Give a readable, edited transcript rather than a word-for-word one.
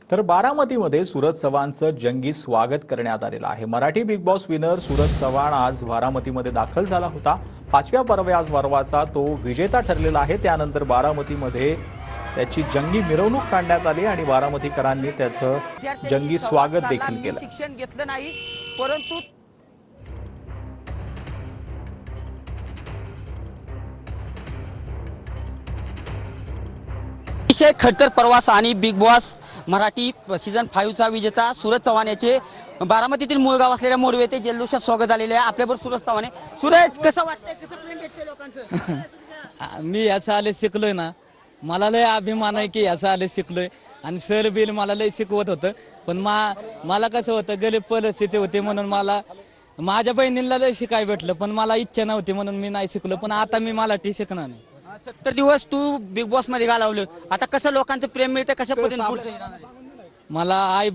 तर बारामतीमध्ये सूरज चव्हाणचं जंगी स्वागत करण्यात आलेलं आहे। Marathi big boss winner Suraj Chavan आज बारामतीमध्ये दाखल झाला होता। 5व्या पर्वाचा तो विजेता ठरलेला आहे। त्यानंतर बारामतीमध्ये त्याची जंगी मिरवणूक काढण्यात आली आणि बारामतीकरांनी त्याचं जंगी स्वागत देखील केलं। शिक्षण घेतलं नाही, परंतु अतिशय खडतर प्रवास आणि बिग बॉस मराठी सीझन 5 चा विजेता सूरज चव्हाण याचे बारामतीतील मूळ गाव असलेल्या मोडवे येथे जल्लोषात स्वागत झालेले आहे। आपल्याबरोबर सूरज चव्हाण आहे। सूरज, कसं वाटतंय, कसं प्रेम भेटते लोकांचं? मी याचा आले शिकलोय ना, मला लय अभिमान आहे की याचा आले शिकलोय आणि सर बिल मला लय शिकवत होतं। पण मला कसं होतं, गरीब परिस्थिती होती म्हणून मला माझ्या बहिणीला लय शिकाय भेटलं, पण मला इच्छा नव्हती म्हणून मी नाही शिकलो। पण आता मी मराठी शिकणार नाही। 70 दिवस तू बिग बॉस मध्ये घालवलं, आता कसं लोकांचं प्रेम मिळतं, कशा पद्धतीने पुढचं येणार आहे? मला आई